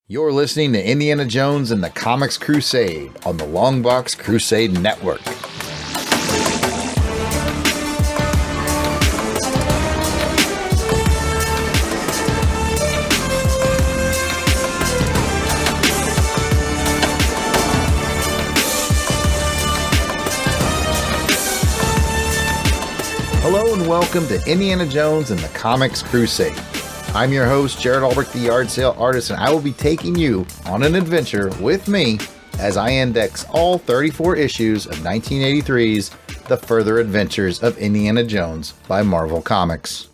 You're listening to Indiana Jones and the Comics Crusade on the LONGBOX CRUSADE NETWORK. Hello and welcome to Indiana Jones and the Comics Crusade. I'm your host, Jared Albrecht, the Yard Sale Artist, and I will be taking you on an adventure with me as I index all 34 issues of 1983's The Further Adventures of Indiana Jones by Marvel Comics.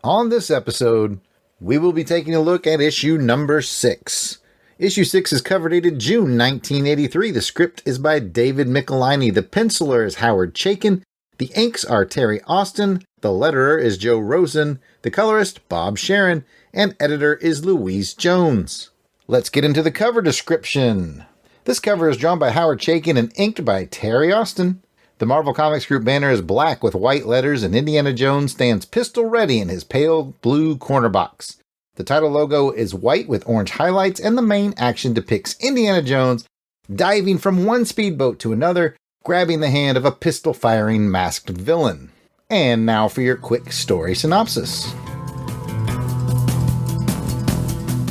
On this episode, we will be taking a look at issue number 6. Issue 6 is cover dated June 1983. The script is by David Michelinie. The penciler is Howard Chaykin. The inks are Terry Austin. The letterer is Joe Rosen. The colorist, Bob Sharon, and editor is Louise Jones. Let's get into the cover description. This cover is drawn by Howard Chaykin and inked by Terry Austin. The Marvel Comics Group banner is black with white letters, and Indiana Jones stands pistol ready in his pale blue corner box. The title logo is white with orange highlights, and the main action depicts Indiana Jones diving from one speedboat to another, grabbing the hand of a pistol-firing masked villain. And now for your quick story synopsis.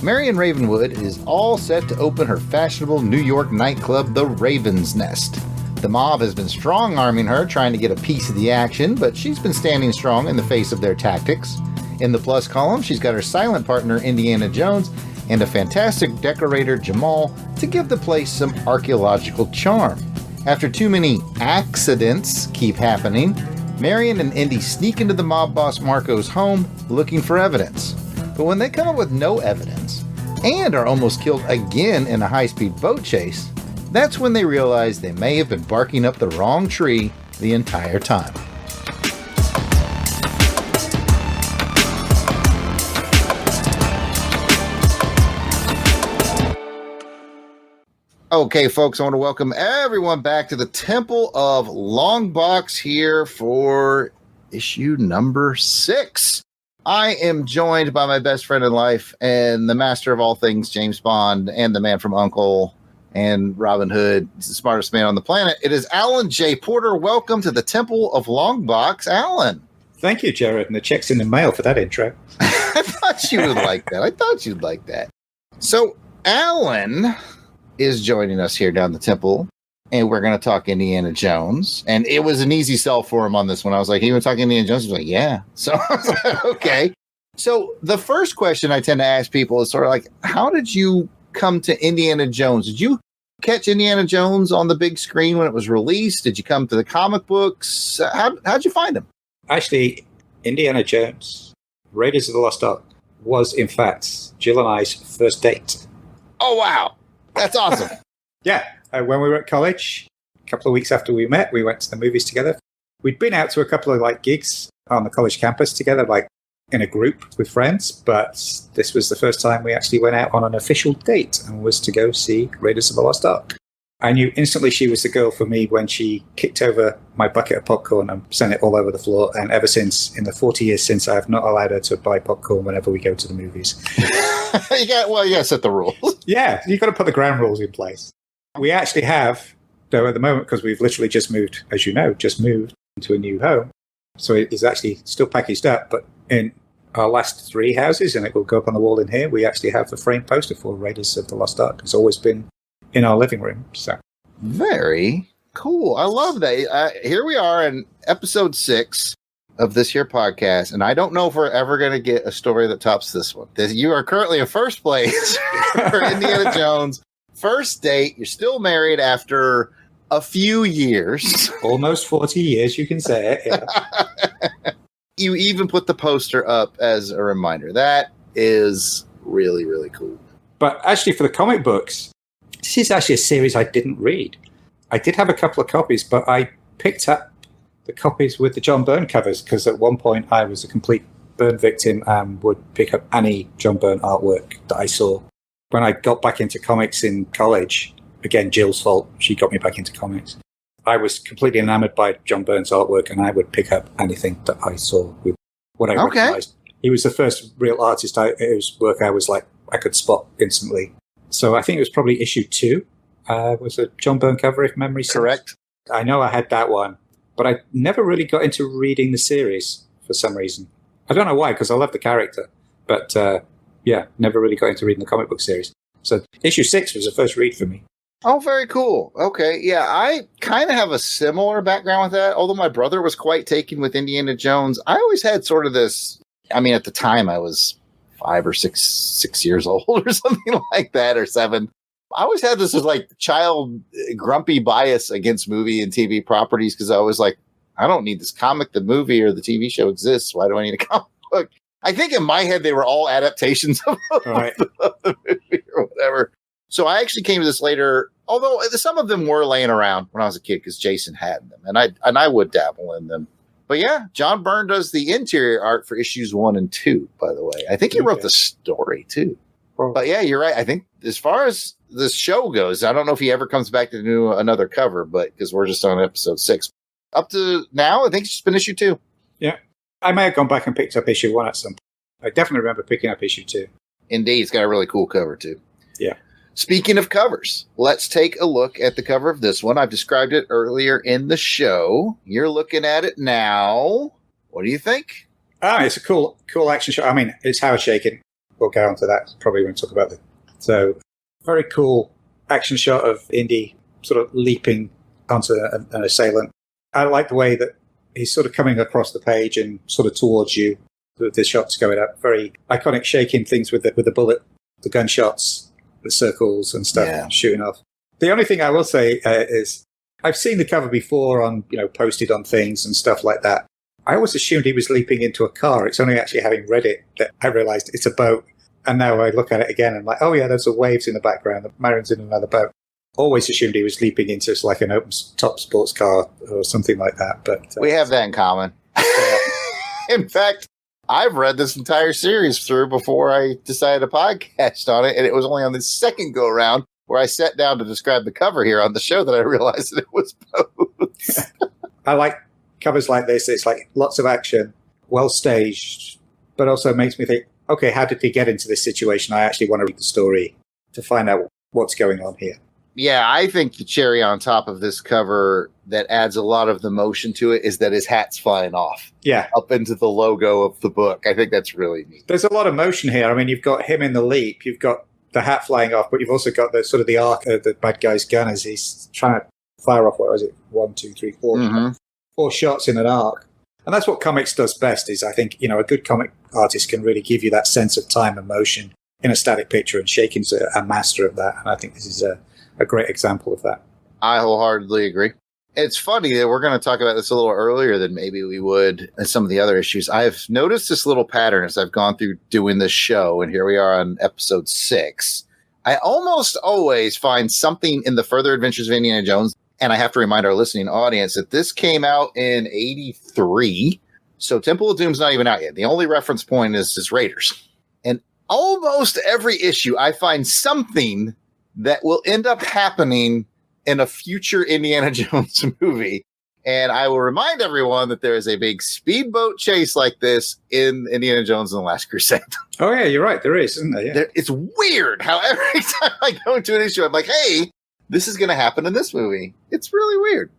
Marion Ravenwood is all set to open her fashionable New York nightclub, the Raven's Nest. The mob has been strong-arming her, trying to get a piece of the action, but she's been standing strong in the face of their tactics. In the plus column, she's got her silent partner, Indiana Jones, and a fantastic decorator, Jamal, to give the place some archaeological charm. After too many accidents keep happening, Marion and Indy sneak into the mob boss Marco's home looking for evidence. But when they come up with no evidence, and are almost killed again in a high-speed boat chase, that's when they realize they may have been barking up the wrong tree the entire time. Okay, folks, I want to welcome everyone back to the Temple of Longbox here for issue number 6. I am joined by my best friend in life and the master of all things, James Bond, and the man from U.N.C.L.E. and Robin Hood. He's the smartest man on the planet. It is Alan J. Porter. Welcome to the Temple of Longbox, Alan. Thank you, Jared, and the check's in the mail for that intro. I thought you would like that. So, Alan is joining us here down the Temple, and we're going to talk Indiana Jones. And it was an easy sell for him on this one. I was like, "You want to talk Indiana Jones?" He was like, "Yeah." So I was like, okay. So the first question I tend to ask people is sort of like, how did you come to Indiana Jones? Did you catch Indiana Jones on the big screen when it was released? Did you come to the comic books? How'd you find him? Actually, Indiana Jones, Raiders of the Lost Ark, was in fact Jill and I's first date. Oh, wow. That's awesome. Yeah. When we were at college, a couple of weeks after we met, we went to the movies together. We'd been out to a couple of gigs on the college campus together, in a group with friends. But this was the first time we actually went out on an official date and was to go see Raiders of the Lost Ark. I knew instantly she was the girl for me when she kicked over my bucket of popcorn and sent it all over the floor. And ever since, in the 40 years since, I have not allowed her to buy popcorn whenever we go to the movies. You got to set the rules. Yeah, you've got to put the ground rules in place. We actually have, though, at the moment, because we've literally just moved, as you know, into a new home. So it is actually still packaged up. But in our last 3 houses, and it will go up on the wall in here, we actually have the frame poster for Raiders of the Lost Ark. It's always been in our living room. So very cool. I love that. Here we are in episode 6 of this here podcast, and I don't know if we're ever going to get a story that tops this one. You are currently in first place for Indiana Jones. First date. You're still married after a few years. Almost 40 years, you can say it. Yeah. You even put the poster up as a reminder. That is really, really cool. But actually, for the comic books, this is actually a series I didn't read. I did have a couple of copies, but I picked up the copies with the John Byrne covers because at one point I was a complete Byrne victim and would pick up any John Byrne artwork that I saw. When I got back into comics in college, again, Jill's fault, she got me back into comics. I was completely enamored by John Byrne's artwork and I would pick up anything that I saw with what I recognized. He was the first real artist whose work I was like, I could spot instantly. So I think it was probably issue 2. Was a John Byrne cover, if memory serves. Correct. I know I had that one, but I never really got into reading the series for some reason. I don't know why, because I love the character. But never really got into reading the comic book series. So issue 6 was the first read for me. Oh, very cool. Okay. Yeah, I kind of have a similar background with that. Although my brother was quite taken with Indiana Jones, I always had sort of this, I mean, at the time I was 5 or 6 years old or something like that, or 7. I always had this as like child grumpy bias against movie and TV properties, because I was like, I don't need this comic. The movie or the TV show exists. Why do I need a comic book? I think in my head they were all adaptations of the movie or whatever. So I actually came to this later, although some of them were laying around when I was a kid because Jason had them, and I would dabble in them. But yeah, John Byrne does the interior art for issues 1 and 2, by the way. I think he wrote the story too. But yeah, you're right. I think as far as this show goes, I don't know if he ever comes back to do another cover, but because we're just on episode 6. Up to now, I think it's just been issue 2. Yeah. I may have gone back and picked up issue 1 at some point. I definitely remember picking up issue 2. Indeed, it's got a really cool cover too. Yeah. Speaking of covers, let's take a look at the cover of this one. I've described it earlier in the show. You're looking at it now. What do you think? It's a cool action shot. I mean, it's Howard shaking. We'll go on to that probably when we talk about it. So, very cool action shot of Indy sort of leaping onto an assailant. I like the way that he's sort of coming across the page and sort of towards you. The shots going up. Very iconic shaking things with the bullet, the gunshots, the circles and stuff shooting off. The only thing I will say is I've seen the cover before on, posted on things and stuff like that. I always assumed he was leaping into a car. It's only actually having read it that I realized it's a boat. And now I look at it again and I'm like, oh yeah, there's the waves in the background. The Marion's in another boat. Always assumed he was leaping into like an open top sports car or something like that. But we have that in common. In fact, I've read this entire series through before I decided to podcast on it, and it was only on the second go around where I sat down to describe the cover here on the show that I realized that it was boats. I like covers like this. It's like lots of action, well staged, but also makes me think, okay, how did he get into this situation? I actually want to read the story to find out what's going on here. Yeah, I think the cherry on top of this cover that adds a lot of the motion to it is that his hat's flying off. Yeah. Up into the logo of the book. I think that's really neat. There's a lot of motion here. I mean, you've got him in the leap, you've got the hat flying off, but you've also got the sort of the arc of the bad guy's gun as he's trying to fire off, what was it, 1, 2, 3, 4, Mm-hmm. 4 shots in an arc. And that's what comics does best is I think, a good comic artist can really give you that sense of time and motion in a static picture, and Shakin's a master of that. And I think this is a great example of that. I wholeheartedly agree. It's funny that we're going to talk about this a little earlier than maybe we would in some of the other issues. I've noticed this little pattern as I've gone through doing this show, and here we are on episode 6. I almost always find something in the further adventures of Indiana Jones, and I have to remind our listening audience that this came out in 83, so Temple of Doom's not even out yet. The only reference point is Raiders. And almost every issue, I find something that will end up happening in a future Indiana Jones movie. And I will remind everyone that there is a big speedboat chase like this in Indiana Jones and the Last Crusade. Oh, yeah, you're right. There is, isn't there? Yeah. It's weird how every time I go into an issue, I'm like, hey, this is going to happen in this movie. It's really weird.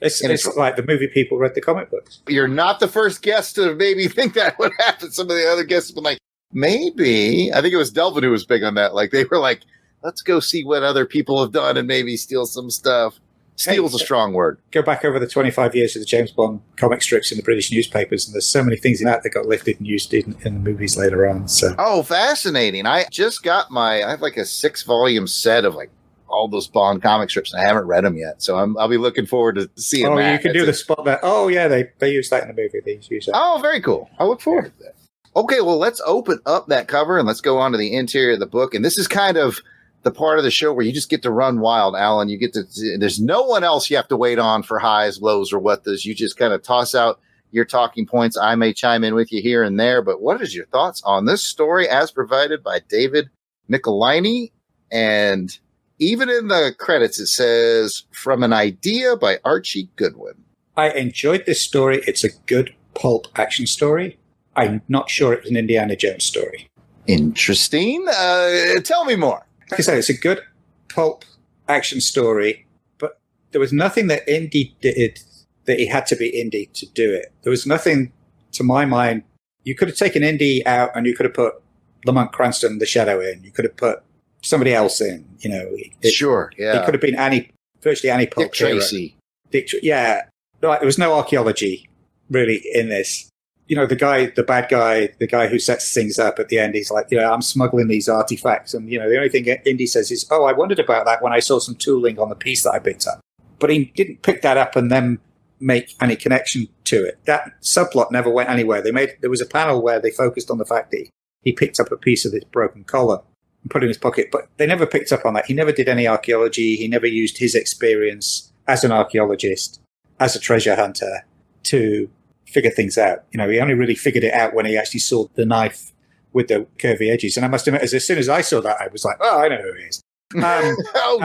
It's like the movie people read the comic books. You're not the first guest to maybe think that would happen. Some of the other guests have been like, maybe. I think it was Delvin who was big on that. Like, they were like, let's go see what other people have done and maybe steal some stuff. Steal's a strong word. Go back over the 25 years of the James Bond comic strips in the British newspapers, and there's so many things in that got lifted and used in the movies later on. So. Oh, fascinating. I just got I have like a 6-volume set of like all those Bond comic strips, and I haven't read them yet. So I'll be looking forward to seeing that. Oh, you can do the spot there. Oh, yeah, they use that in the movie. They use that. Oh, very cool. I look forward to that. Okay, well, let's open up that cover and let's go on to the interior of the book. And this is kind of the part of the show where you just get to run wild, Alan. You get to, there's no one else you have to wait on for highs, lows, or what this. You just kind of toss out your talking points. I may chime in with you here and there, but what is your thoughts on this story as provided by David Michelinie? And even in the credits, it says, from an idea by Archie Goodwin. I enjoyed this story. It's a good pulp action story. I'm not sure it's an Indiana Jones story. Interesting. Tell me more. like I said, it's a good pulp action story, but there was nothing that Indy did that he had to be Indy to do it. There was nothing, to my mind. You could have taken Indy out and you could have put Lamont Cranston, the Shadow, in. You could have put somebody else in. Sure, yeah. It could have been virtually any pulp Dick Tracy. Yeah, right. There was no archaeology really in this. The bad guy, the guy who sets things up at the end, he's like, I'm smuggling these artifacts. And, the only thing Indy says is, I wondered about that when I saw some tooling on the piece that I picked up. But he didn't pick that up and then make any connection to it. That subplot never went anywhere. There was a panel where they focused on the fact that he picked up a piece of this broken collar and put it in his pocket, but they never picked up on that. He never did any archaeology. He never used his experience as an archaeologist, as a treasure hunter, to figure things out. He only really figured it out when he actually saw the knife with the curvy edges. And I must admit, as soon as I saw that, I was like, I know who he is.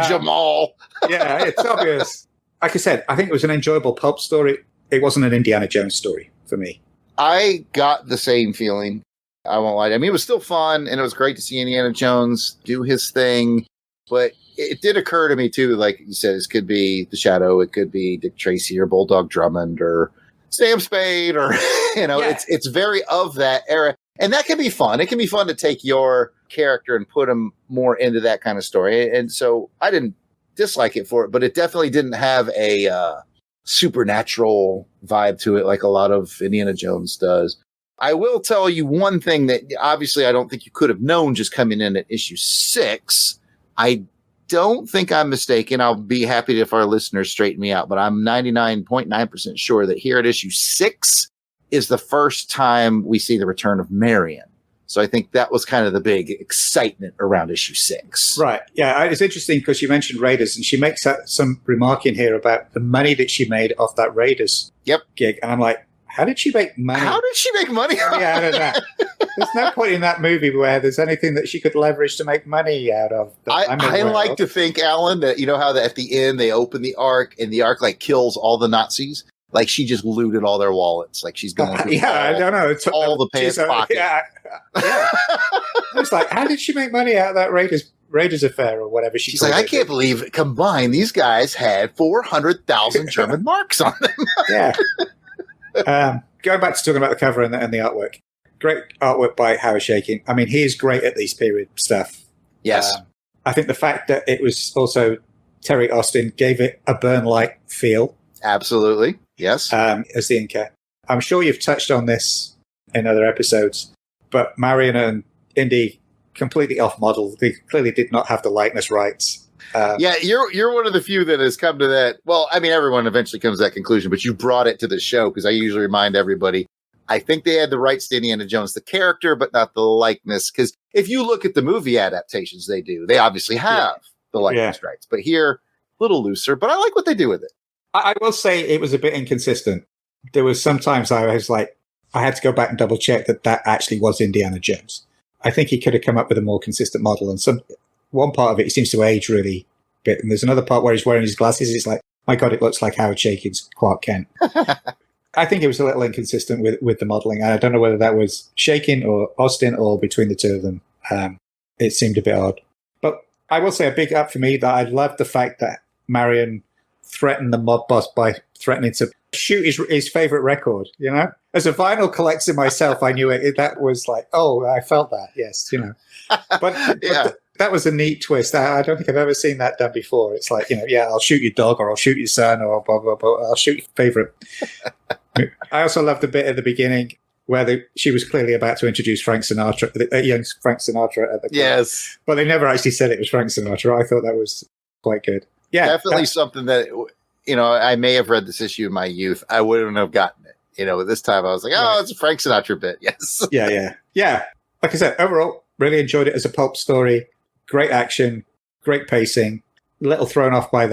Jamal. Yeah, it's obvious. Like I said, I think it was an enjoyable pulp story. It wasn't an Indiana Jones story for me. I got the same feeling. I won't lie. I mean, it was still fun, and it was great to see Indiana Jones do his thing. But it did occur to me, too, like you said, this could be The Shadow. It could be Dick Tracy or Bulldog Drummond or Sam Spade or, it's very of that era. And that can be fun. It can be fun to take your character and put him more into that kind of story. And so I didn't dislike it for it, but it definitely didn't have a supernatural vibe to it like a lot of Indiana Jones does. I will tell you one thing that obviously I don't think you could have known just coming in at issue 6. I don't think I'm mistaken. I'll be happy if our listeners straighten me out, but I'm 99.9% sure that here at issue 6 is the first time we see the return of Marion. So I think that was kind of the big excitement around issue 6. Right. Yeah, it's interesting because you mentioned Raiders, and she makes some remark in here about the money that she made off that Raiders gig. And I'm like, how did she make money? How did she make money out of that? There's no point in that movie where there's anything that she could leverage to make money out of. I like to think, Alan, that how that at the end they open the Ark and the Ark kills all the Nazis. Like she just looted all their wallets. Like she's going through I don't know. all the pants pockets. Yeah. It's like, how did she make money out of that Raiders affair or whatever she's like, I can't believe combined these guys had 400,000 German marks on them. Yeah. Going back to talking about the cover and the artwork. Great artwork by Howard Chaykin. I mean, he is great at these period stuff. Yes. I think the fact that it was also Terry Austin gave it a Byrne-like feel. Absolutely. Yes. As the inker. I'm sure you've touched on this in other episodes, but Marion and Indy completely off model. They clearly did not have the likeness rights. You're one of the few that has come to that. Well, I mean, everyone eventually comes to that conclusion, but you brought it to the show because I usually remind everybody, I think they had the rights to Indiana Jones, the character, but not the likeness. Because if you look at the movie adaptations they do, they obviously have the likeness rights. But here, a little looser, but I like what they do with it. I will say it was a bit inconsistent. There was sometimes I was like, I had to go back and double check that actually was Indiana Jones. I think he could have come up with a more consistent model. And one part of it, he seems to age really a bit. And there's another part where he's wearing his glasses. It's like, my God, it looks like Howard Chaykin's Clark Kent. I think it was a little inconsistent with the modeling. I don't know whether that was Chaykin or Austin or between the two of them. It seemed a bit odd. But I will say a big up for me that I loved the fact that Marion threatened the mob boss by threatening to shoot his favorite record, As a vinyl collector myself, I knew it. That was like, I felt that, yes, But that was a neat twist. I don't think I've ever seen that done before. It's like, I'll shoot your dog or I'll shoot your son or blah, blah, blah. I'll shoot your favorite. I also loved the bit at the beginning where she was clearly about to introduce Frank Sinatra, young Frank Sinatra at the club. Yes. But they never actually said it was Frank Sinatra. I thought that was quite good. Yeah. Definitely something that, I may have read this issue in my youth. I wouldn't have gotten it. This time I was like, it's a Frank Sinatra bit. Yes. Yeah. Like I said, overall, really enjoyed it as a pulp story. Great action, great pacing. A little thrown off by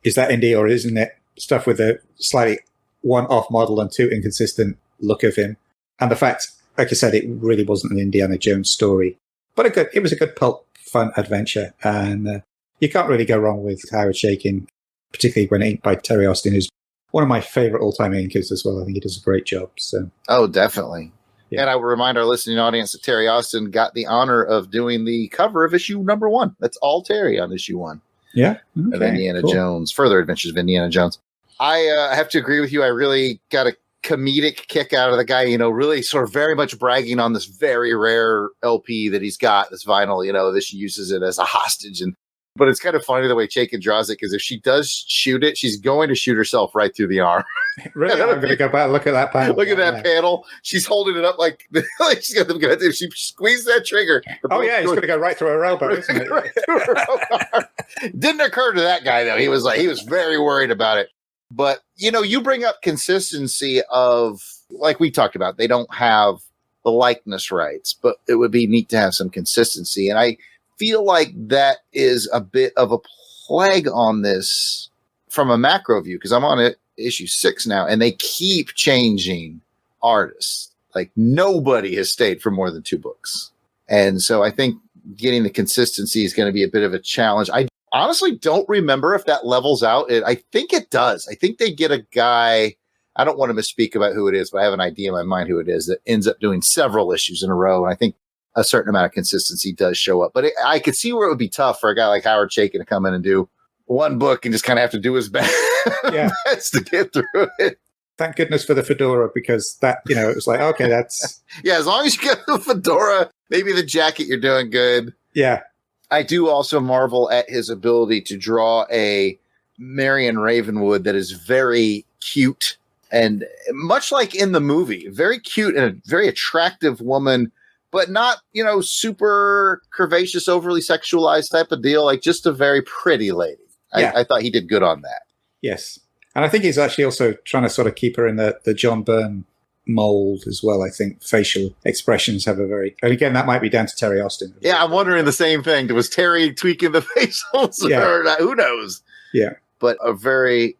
is that Indy or isn't it? Stuff with a slightly one-off model and too inconsistent look of him. And the fact, like I said, it really wasn't an Indiana Jones story. But it was a good pulp, fun adventure. And you can't really go wrong with Howard Chaykin, particularly when inked by Terry Austin, who's one of my favorite all-time inkers as well. I think he does a great job. So. Oh, definitely. And I will remind our listening audience that Terry Austin got the honor of doing the cover of issue number 1. That's all Terry on issue 1. Yeah. Okay, of Indiana Jones, Further Adventures of Indiana Jones. I have to agree with you. I really got a comedic kick out of the guy, really sort of very much bragging on this very rare LP that he's got, this vinyl, that she uses it as a hostage. But it's kind of funny the way Chaykin draws it, because if she does shoot it, she's going to shoot herself right through the arm. Really? I'm going to go back and look at that panel. Look at that panel. She's holding it up like she's got if she squeezed that trigger. Oh, yeah, it's going to go right through her elbow, isn't it? Right through her elbow. Didn't occur to that guy, though. He was very worried about it. But, you bring up consistency of, like we talked about, they don't have the likeness rights, but it would be neat to have some consistency. And I feel like that is a bit of a plague on this from a macro view, because I'm on it. Issue 6 now, and they keep changing artists. Like, nobody has stayed for more than 2 books. And so I think getting the consistency is going to be a bit of a challenge. I honestly don't remember if that levels out. I think it does. I think they get a guy, I don't want to misspeak about who it is, but I have an idea in my mind who it is, that ends up doing several issues in a row. And I think a certain amount of consistency does show up. But I could see where it would be tough for a guy like Howard Chaykin to come in and do 1 book and just kind of have to do his best, best to get through it. Thank goodness for the fedora, because that, it was like, okay, that's... Yeah, as long as you get the fedora, maybe the jacket, you're doing good. Yeah. I do also marvel at his ability to draw a Marion Ravenwood that is very cute, and much like in the movie, very cute and a very attractive woman, but not, super curvaceous, overly sexualized type of deal, like just a very pretty lady. Yeah. I thought he did good on that. Yes. And I think he's actually also trying to sort of keep her in the John Byrne mold as well. I think facial expressions have and again, that might be down to Terry Austin. Yeah, I'm wondering the same thing. Was Terry tweaking the facials or not? Who knows? Yeah. But a very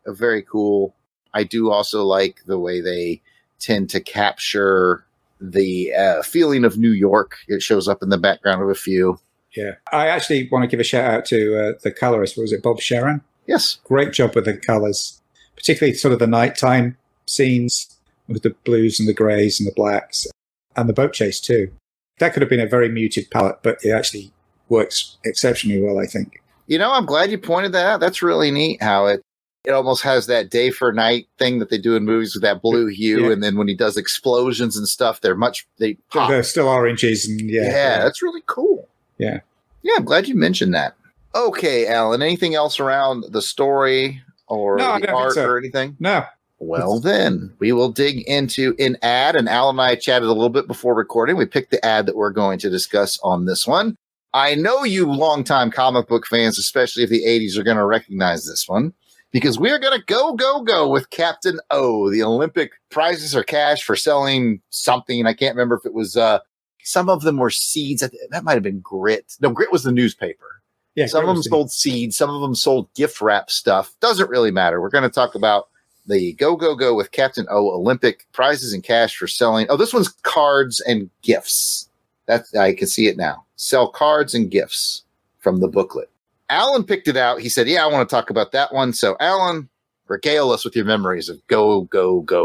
cool. I do also like the way they tend to capture the feeling of New York. It shows up in the background of a few. Yeah. I actually want to give a shout out to the colorist. Was it Bob Sharon? Yes. Great job with the colors, particularly sort of the nighttime scenes with the blues and the grays and the blacks, and the boat chase too. That could have been a very muted palette, but it actually works exceptionally well, I think. I'm glad you pointed that out. That's really neat how it almost has that day for night thing that they do in movies with that blue hue. Yeah. And then when he does explosions and stuff, they're pop. They're still oranges. And yeah, that's really cool. Yeah. Yeah, I'm glad you mentioned that. Okay, Alan, anything else around the story or the art or anything? No. Well, then we will dig into an ad. And Alan and I chatted a little bit before recording. We picked the ad that we're going to discuss on this one. I know you longtime comic book fans, especially of the 80s, are going to recognize this one, because we're going to go with Captain O, the Olympic prizes or cash for selling something. I can't remember if it was, some of them were seeds. That might have been Grit. No, Grit was the newspaper. Yeah, some of them sold seeds. Some of them sold gift wrap stuff. Doesn't really matter. We're going to talk about the go with Captain O, Olympic prizes and cash for selling. Oh, this one's cards and gifts. I can see it now. Sell cards and gifts from the booklet. Alan picked it out. He said, I want to talk about that one. So, Alan, regale us with your memories of go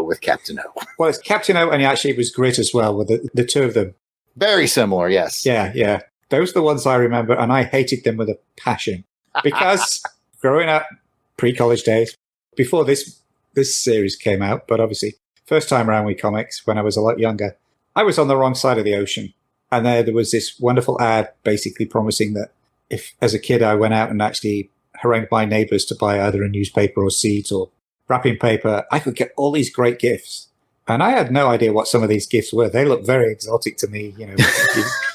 with Captain O. Well, it's Captain O, and actually it was Grit as well, with the two of them. Very similar, yes. Yeah. Those are the ones I remember, and I hated them with a passion. Because growing up, pre-college days, before this series came out, but obviously, first time around with comics, when I was a lot younger, I was on the wrong side of the ocean. And there was this wonderful ad basically promising that if, as a kid, I went out and actually harangued my neighbors to buy either a newspaper or seeds or wrapping paper, I could get all these great gifts. And I had no idea what some of these gifts were. They looked very exotic to me.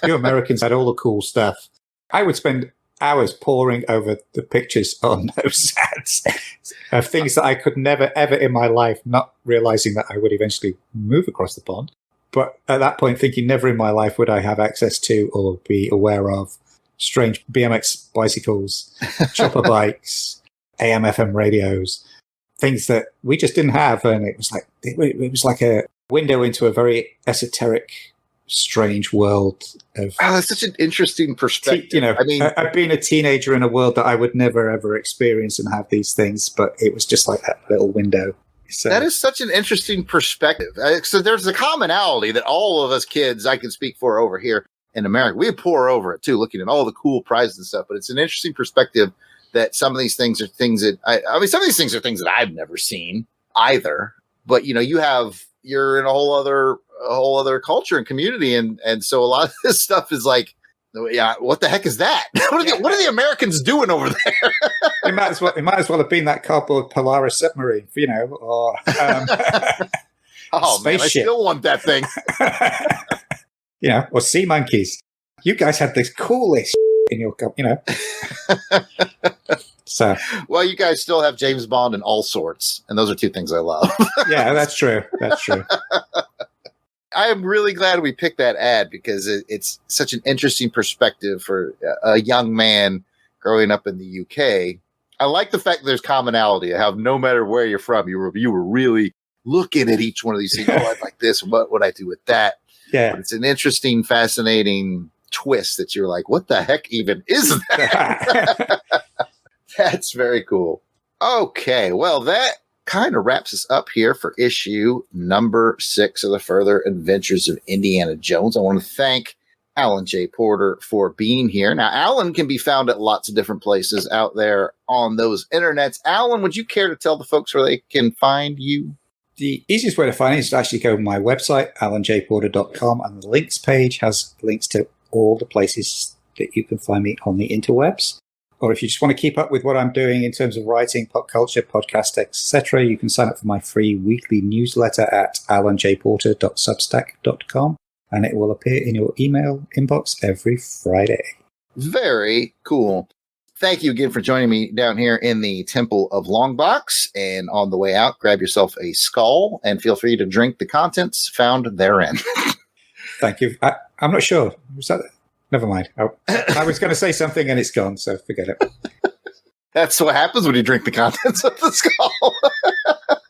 You Americans had all the cool stuff. I would spend hours poring over the pictures on those ads of things that I could never, ever in my life, not realizing that I would eventually move across the pond. But at that point, thinking never in my life would I have access to or be aware of strange BMX bicycles, chopper bikes, AM/FM radios, things that we just didn't have. And it was like a window into a very esoteric, strange world of. Wow, that's such an interesting perspective. I've been a teenager in a world that I would never ever experience and have these things, but it was just like that little window So that is such an interesting perspective. So there's a commonality that all of us kids, I can speak for over here in America, we pour over it too, looking at all the cool prizes and stuff. But it's an interesting perspective that some of these things are things that I mean, some of these things are things that I've never seen either. But you're in a whole other culture and community, and so a lot of this stuff is like, yeah, what the heck is that? What are the Americans doing over there? it might as well have been that cardboard Polaris submarine, or oh spaceship. Man, I still want that thing. Or sea monkeys. You guys had this coolest in your cup, So, well, you guys still have James Bond and all sorts, and those are two things I love. Yeah, that's true. That's true. I am really glad we picked that ad because it's such an interesting perspective for a young man growing up in the UK. I like the fact that there's commonality. How no matter where you're from, you were really looking at each one of these things. Oh, I'd like this. What would I do with that? Yeah, but it's an interesting, fascinating twist that you're like, what the heck even is that? That's very cool. Okay, well, that kind of wraps us up here for issue number 6 of the Further Adventures of Indiana Jones. I want to thank Alan J. Porter for being here. Now, Alan can be found at lots of different places out there on those internets. Alan, would you care to tell the folks where they can find you? The easiest way to find it is to actually go to my website, alanjporter.com, and the links page has links to all the places that you can find me on the interwebs. Or if you just want to keep up with what I'm doing in terms of writing, pop culture, podcast, etc., you can sign up for my free weekly newsletter at alanjporter.substack.com, and it will appear in your email inbox every Friday. Very cool. Thank you again for joining me down here in the Temple of Longbox. And on the way out, grab yourself a skull and feel free to drink the contents found therein. Thank you. I'm not sure. Was that... Never mind. I was going to say something and it's gone, so forget it. That's what happens when you drink the contents of the skull.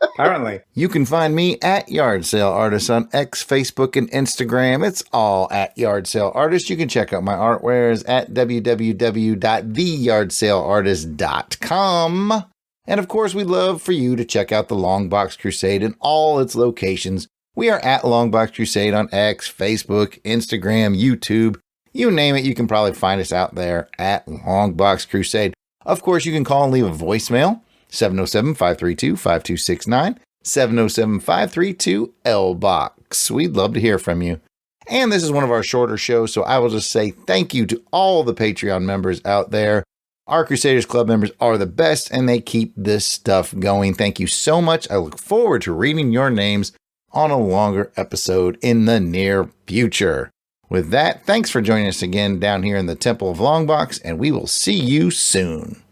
Apparently. You can find me at Yard Sale Artist on X, Facebook, and Instagram. It's all at Yard Sale Artist. You can check out my artwares at www.theyardsaleartist.com. And of course, we'd love for you to check out the Longbox Crusade in all its locations. We are at Longbox Crusade on X, Facebook, Instagram, YouTube. You name it, you can probably find us out there at Longbox Crusade. Of course, you can call and leave a voicemail, 707-532-5269, 707-532-LBOX. We'd love to hear from you. And this is one of our shorter shows, so I will just say thank you to all the Patreon members out there. Our Crusaders Club members are the best, and they keep this stuff going. Thank you so much. I look forward to reading your names on a longer episode in the near future. With that, thanks for joining us again down here in the Temple of Longbox, and we will see you soon.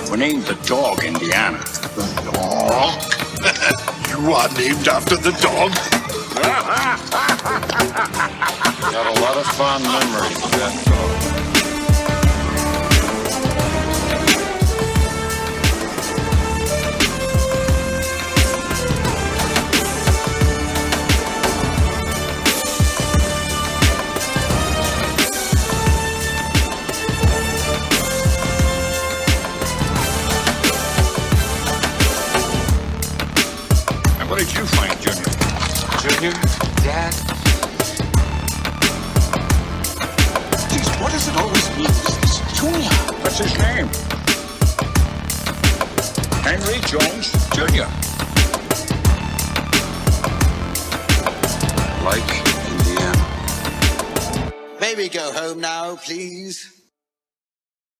We named the dog Indiana. The dog? You are named after the dog? Got a lot of fond memories of that dog. What did you find, Junior? Junior? Dad? Geez, what does it always mean? This Junior? What's his name? Henry Jones Jr. Like Indiana. May we go home now, please?